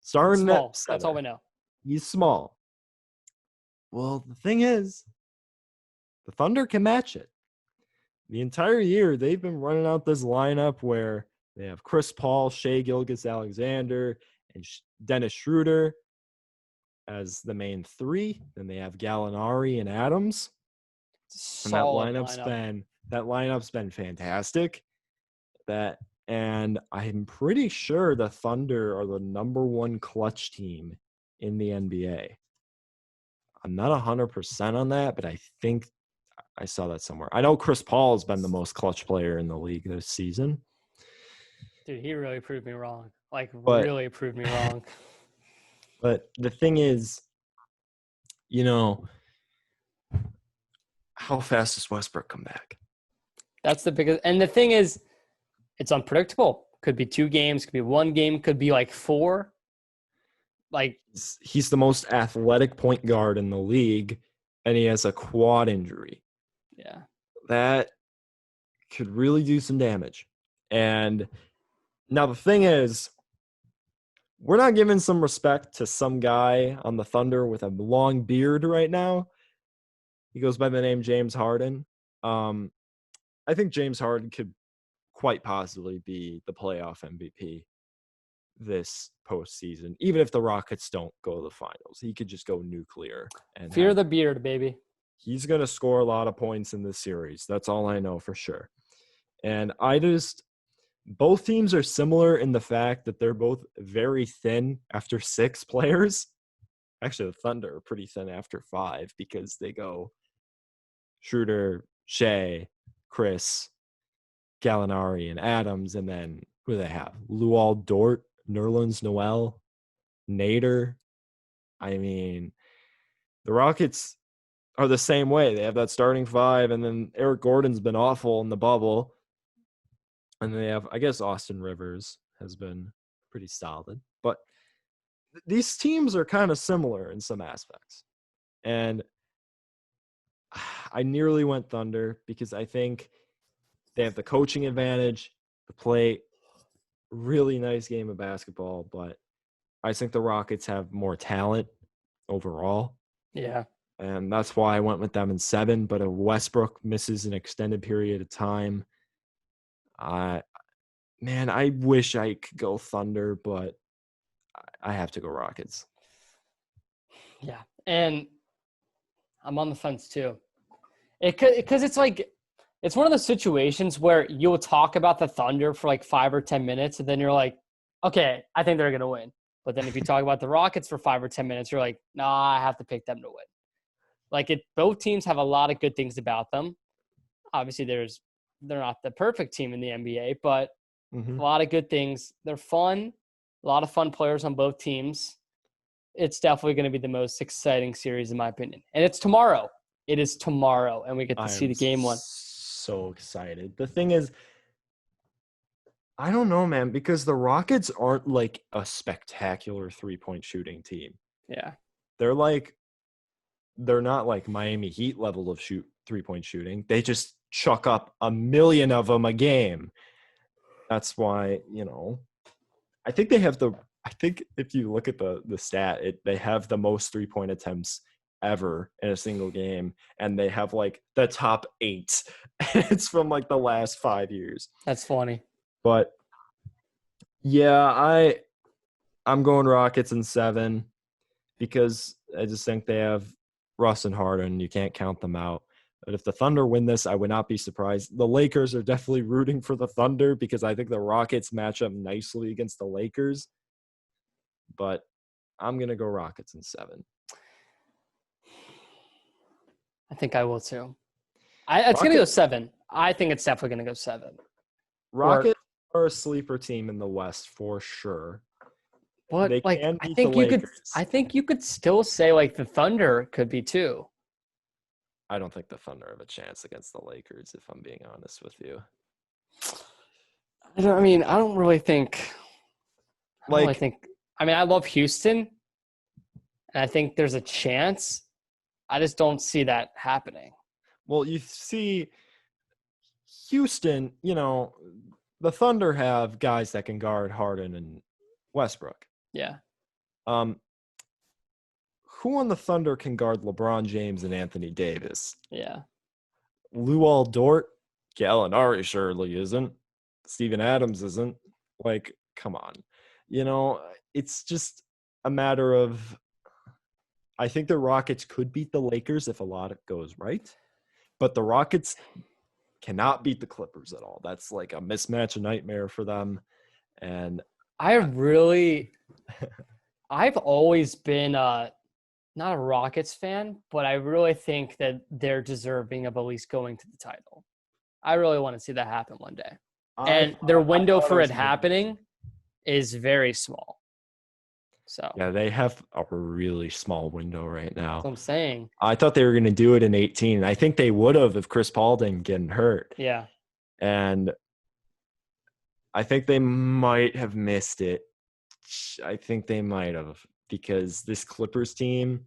Starting Small. at That's all center. we know. He's small. Well, the thing is, the Thunder can match it. The entire year, they've been running out this lineup where they have Chris Paul, Shai Gilgeous-Alexander, and Dennis Schroeder as the main three. Then they have Gallinari and Adams. And Solid lineup. that lineup's been fantastic. And I'm pretty sure the Thunder are the number one clutch team in the NBA. I'm not 100% on that, but I think I saw that somewhere. I know Chris Paul has been the most clutch player in the league this season. Dude, he really proved me wrong. But Really proved me wrong. But the thing is, how fast does Westbrook come back? That's the biggest. And the thing is, it's unpredictable. Could be 2 games, could be 1 game, could be 4. He's the most athletic point guard in the league, and he has a quad injury. Yeah. That could really do some damage. And now the thing is, we're not giving some respect to some guy on the Thunder with a long beard right now. He goes by the name James Harden. I think James Harden could quite possibly be the playoff MVP this postseason, even if the Rockets don't go to the finals. He could just go nuclear. And Fear the beard, baby. He's going to score a lot of points in this series. That's all I know for sure. And both teams are similar in the fact that they're both very thin after 6 players. Actually, the Thunder are pretty thin after 5 because they go Schroeder, Shai, Chris, Gallinari, and Adams. And then who do they have? Luol Dort, Nerlens Noel, Nader. I mean, the Rockets are the same way. They have that starting 5, and then Eric Gordon's been awful in the bubble. And they have, I guess, Austin Rivers has been pretty solid. But these teams are kind of similar in some aspects. And I nearly went Thunder because I think they have the coaching advantage to play really nice game of basketball, but I think the Rockets have more talent overall. Yeah. And that's why I went with them in 7. But if Westbrook misses an extended period of time, I wish I could go Thunder, but I have to go Rockets. Yeah. And I'm on the fence too. Because it's it's one of those situations where you'll talk about the Thunder for 5 or 10 minutes, and then you're like, okay, I think they're going to win. But then if you talk about the Rockets for 5 or 10 minutes, you're like, nah, I have to pick them to win. Both teams have a lot of good things about them. Obviously, they're not the perfect team in the NBA, but a lot of good things. They're fun. A lot of fun players on both teams. It's definitely going to be the most exciting series, in my opinion. And it's tomorrow. It is tomorrow, and we get to see the game 1. So excited. The thing is, I don't know, man, because the Rockets aren't a spectacular 3-point shooting team. Yeah. They're not like Miami Heat level of 3-point shooting. They just chuck up a million of them a game. That's why, I think if you look at the stat, they have the most 3-point attempts ever in a single game, and they have the top 8. It's from the last 5 years. That's funny. But yeah, I'm going Rockets in 7 because I just think they have Russ and Harden. You can't count them out. But if the Thunder win this, I would not be surprised. The Lakers are definitely rooting for the Thunder because I think the Rockets match up nicely against the Lakers. But I'm going to go Rockets in 7. I think I will too. It's going to go 7. I think it's definitely going to go 7. Rockets are a sleeper team in the West for sure. But they can I beat think the Lakers. I think you could still say the Thunder could be too. I don't think the Thunder have a chance against the Lakers, if I'm being honest with you. I don't really think. I mean, I love Houston, and I think there's a chance. I just don't see that happening. Well, you see Houston, the Thunder have guys that can guard Harden and Westbrook. Yeah. Who on the Thunder can guard LeBron James and Anthony Davis? Yeah. Luol Dort, Gallinari surely isn't. Steven Adams isn't. Like, come on. It's just a matter of, I think the Rockets could beat the Lakers if a lot goes right, but the Rockets cannot beat the Clippers at all. That's like a mismatch, a nightmare for them. And I've always been not a Rockets fan, but I really think that they're deserving of at least going to the title. I really want to see that happen one day. And their window for it happening is very small. So yeah, they have a really small window right now. That's what I'm saying. I thought they were going to do it in 18. I think they would have if Chris Paul didn't get hurt. Yeah. And I think they might have missed it. I think they might have, because this Clippers team,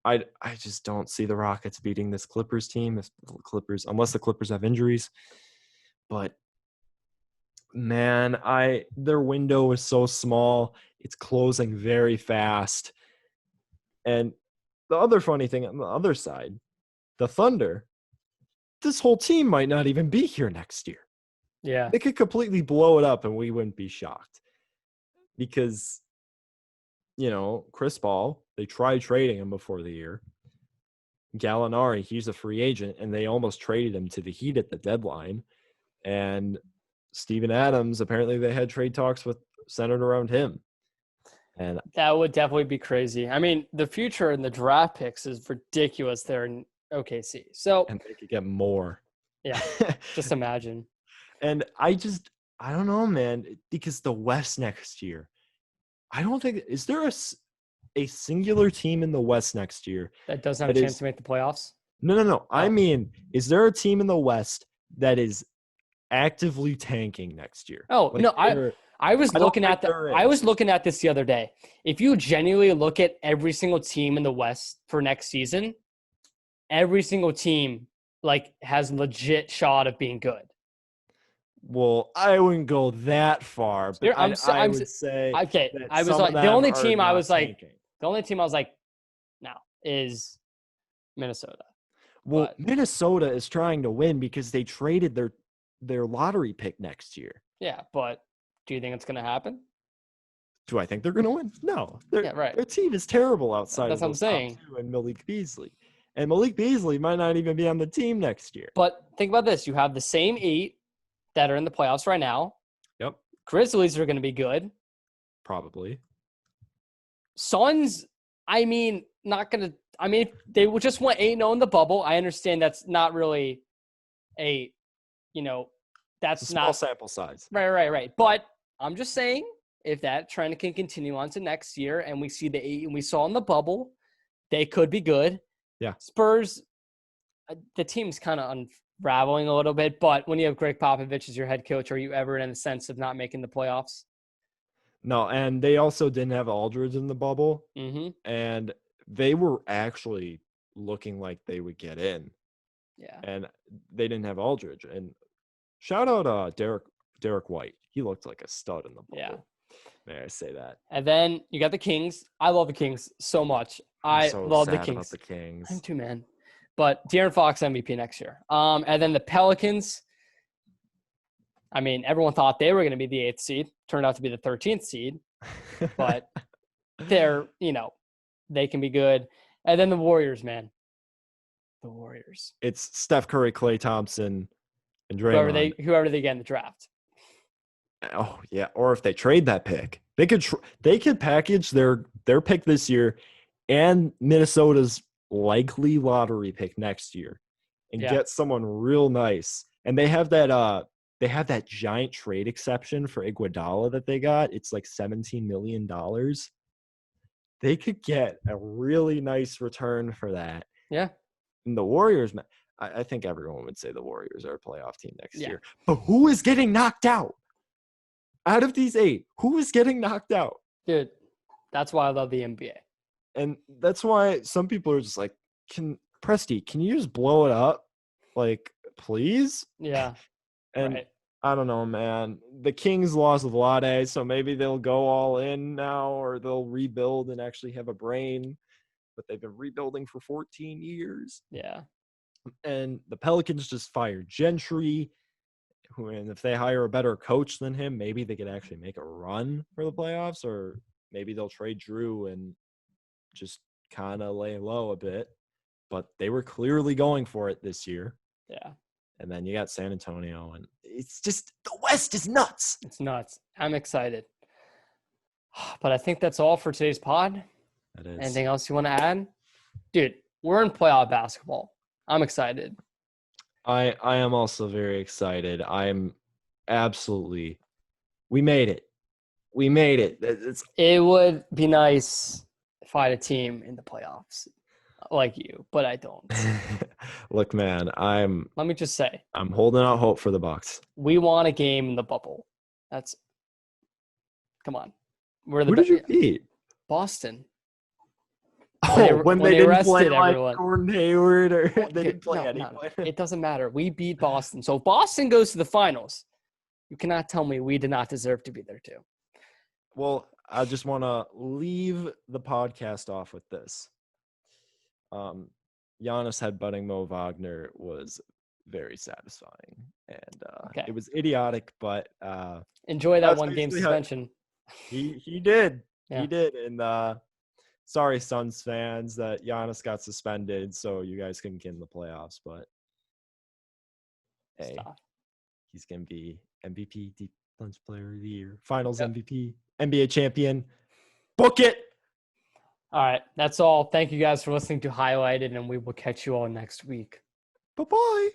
I just don't see the Rockets beating this Clippers team, unless the Clippers have injuries. But man, their window is so small. It's closing very fast. And the other funny thing on the other side, the Thunder, this whole team might not even be here next year. Yeah. They could completely blow it up and we wouldn't be shocked. Because, Chris Paul, they tried trading him before the year. Gallinari, he's a free agent, and they almost traded him to the Heat at the deadline. And Steven Adams, apparently they had trade talks centered around him. And that would definitely be crazy. I mean, the future in the draft picks is ridiculous there in OKC. And they could get more. Yeah, just imagine. And I don't know, man, because the West next year, I don't think – is there a singular team in the West next year that doesn't have a chance to make the playoffs? No. Oh. I mean, is there a team in the West that is actively tanking next year? Oh, no, I was looking at this the other day. If you genuinely look at every single team in the West for next season, every single team has legit shot of being good. Well, I wouldn't go that far, but I would say okay. I was like, the only team I was like, no, is Minnesota. Well, but Minnesota is trying to win because they traded their lottery pick next year. Yeah, but do you think it's going to happen? Do I think they're going to win? No. Right. Their team is terrible outside That's of what I'm saying. And Malik Beasley. And Malik Beasley might not even be on the team next year. But think about this. You have the same 8 that are in the playoffs right now. Yep. Grizzlies are going to be good. Probably. Suns, not going to – they just went 8-0 in the bubble. I understand that's not really that's it's a small sample size. Right. But I'm just saying, if that trend can continue on to next year and we see the 8 and we saw in the bubble, they could be good. Yeah. Spurs, the team's kind of unraveling a little bit, but when you have Greg Popovich as your head coach, are you ever in the sense of not making the playoffs? No, and they also didn't have Aldridge in the bubble. Mm-hmm. And they were actually looking like they would get in. Yeah. And they didn't have Aldridge. And shout out Derek White. He looked like a stud in the bubble. Yeah. May I say that? And then you got the Kings. I love the Kings so much. I love the Kings. About the Kings. I'm too, man. But De'Aaron Fox MVP next year. And then the Pelicans. Everyone thought they were going to be the 8th seed. Turned out to be the 13th seed. But they're, they can be good. And then the Warriors, man. The Warriors. It's Steph Curry, Klay Thompson, and Draymond. Whoever they get in the draft. Oh yeah, or if they trade that pick, they could package their pick this year and Minnesota's likely lottery pick next year, and get someone real nice. And they have that giant trade exception for Iguodala that they got. It's like $17 million. They could get a really nice return for that. Yeah. And the Warriors, man, I think everyone would say the Warriors are a playoff team next Yeah. year. But who is getting knocked out? Out of these 8, who is getting knocked out? Dude, that's why I love the NBA. And that's why some people are just like, Presty, can you just blow it up? Like, please? Yeah. And right. I don't know, man. The Kings lost Vlade, so maybe they'll go all in now, or they'll rebuild and actually have a brain. But they've been rebuilding for 14 years. Yeah. And the Pelicans just fired Gentry. And if they hire a better coach than him, maybe they could actually make a run for the playoffs, or maybe they'll trade Drew and just kind of lay low a bit. But they were clearly going for it this year. Yeah. And then you got San Antonio, and it's just, the West is nuts. It's nuts. I'm excited. But I think that's all for today's pod. That is. Anything else you want to add? Dude, we're in playoff basketball. I'm excited. I am also very excited. I'm absolutely. We made it. We made it. It would be nice if I had a team in the playoffs like you, but I don't. Look, man, Let me just say, I'm holding out hope for the Bucks. we won a game in the bubble. Come on. We're the Who did you beat? Boston. When they didn't play everyone. like Gordon Hayward, or What? they didn't play No, anyone. It doesn't matter. We beat Boston. So if Boston goes to the finals, you cannot tell me we did not deserve to be there too. Well, I just want to leave the podcast off with this. Giannis headbutting Mo Wagner was very satisfying, and it was idiotic, but enjoy that one game suspension. He did. Yeah. He did. And sorry, Suns fans, that Giannis got suspended so you guys couldn't get in the playoffs. But hey, he's gonna be MVP, Defensive Player of the Year, Finals MVP, NBA champion. Book it. All right, that's all. Thank you guys for listening to Highlighted, and we will catch you all next week. Bye-bye.